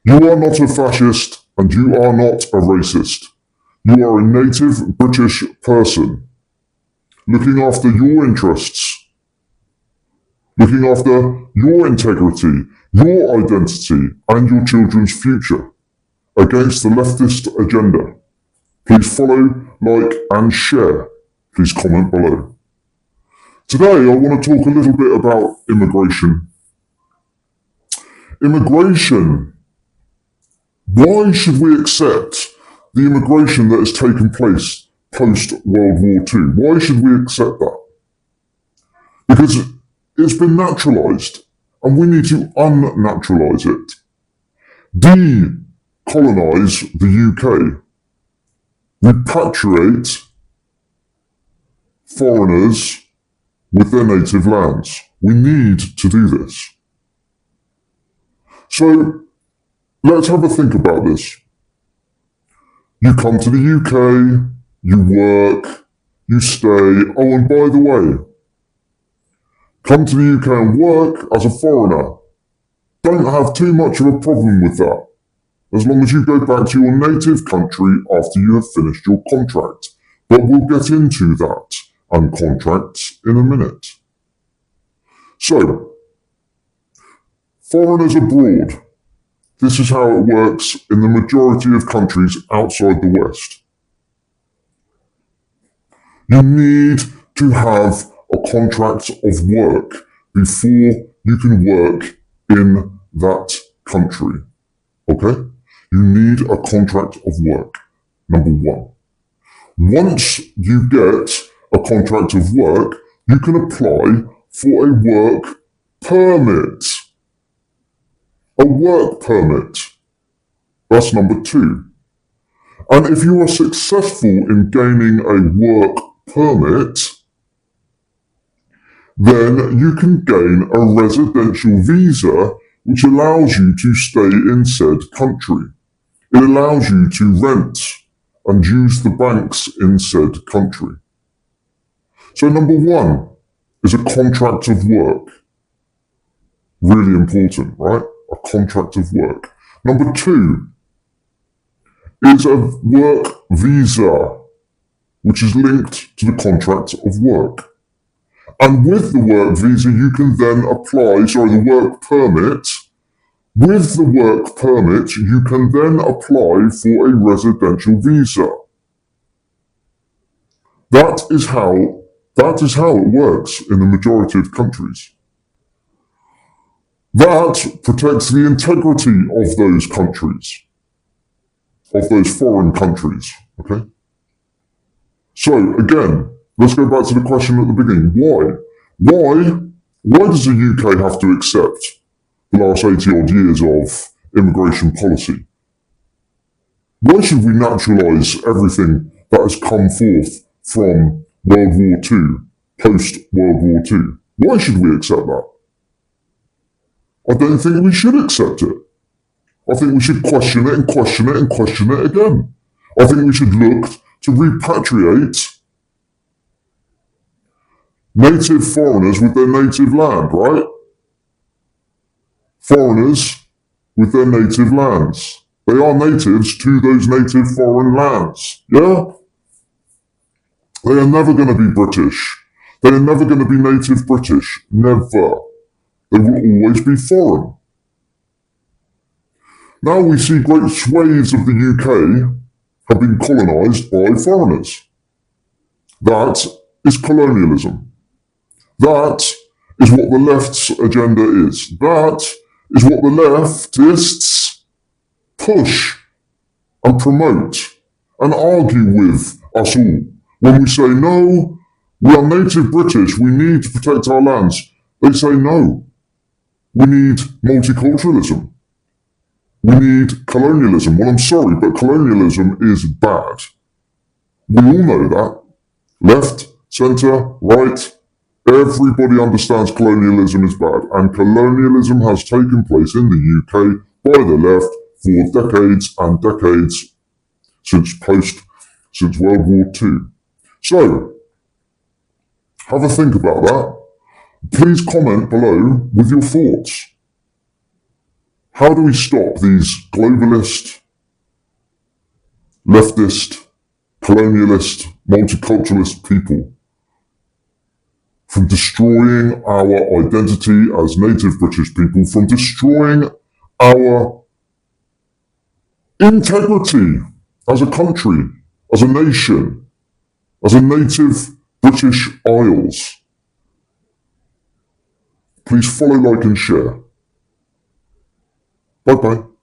You are not a fascist and you are not a racist. You are a native British person looking after your interests, looking after your integrity, your identity, and your children's future against the leftist agenda. Please follow, like, and share. Please comment below. Today, I want to talk a little bit about immigration. Immigration. Why should we accept the immigration that has taken place post-World War II? Why should we accept that? Because it's been naturalised, and we need to unnaturalise it. Decolonise the UK. Repatriate foreigners with their native lands. We need to do this. So, let's have a think about this. You come to the UK, you work, you stay. Oh, and by the way, come to the UK and work as a foreigner. Don't have too much of a problem with that, as long as you go back to your native country after you have finished your contract. But we'll get into that and contracts in a minute. So, foreigners abroad. This is how it works in the majority of countries outside the West. You need to have a contract of work before you can work in that country. Okay? You need a contract of work, number one. Once you get a contract of work, you can apply for a work permit. A work permit. That's number two. And if you are successful in gaining a work permit, then you can gain a residential visa which allows you to stay in said country. It allows you to rent and use the banks in said country. So number one is a contract of work. Really important, right? A contract of work. Number two is a work visa, which is linked to the contract of work. And with the work visa, you can then apply, the work permit. With the work permit, you can then apply for a residential visa. That is how it works in the majority of countries. That protects the integrity of those countries, of those foreign countries, okay? So, again, let's go back to the question at the beginning. Why does the UK have to accept the last 80 odd years of immigration policy? Why should we naturalise everything that has come forth from World War II, post-World War II? Why should we accept that? I don't think we should accept it. I think we should question it and question it and question it again. I think we should look to repatriate native foreigners with their native land, right? Foreigners with their native lands. They are natives to those native foreign lands, yeah? They are never going to be British. They are never going to be native British. Never. They will always be foreign. Now we see great swathes of the UK have been colonised by foreigners. That is colonialism. That is what the left's agenda is. That is what the leftists push and promote and argue with us all. When we say, no, we are native British, we need to protect our lands, they say no. We need multiculturalism. We need colonialism. Well, I'm sorry, but colonialism is bad. We all know that. Left, centre, right, everybody understands colonialism is bad. And colonialism has taken place in the UK by the left for decades and decades since World War II. So, have a think about that. Please comment below with your thoughts. How do we stop these globalist, leftist, colonialist, multiculturalist people from destroying our identity as native British people, from destroying our integrity as a country, as a nation, as a native British Isles? Please follow, like, and share. Bye-bye.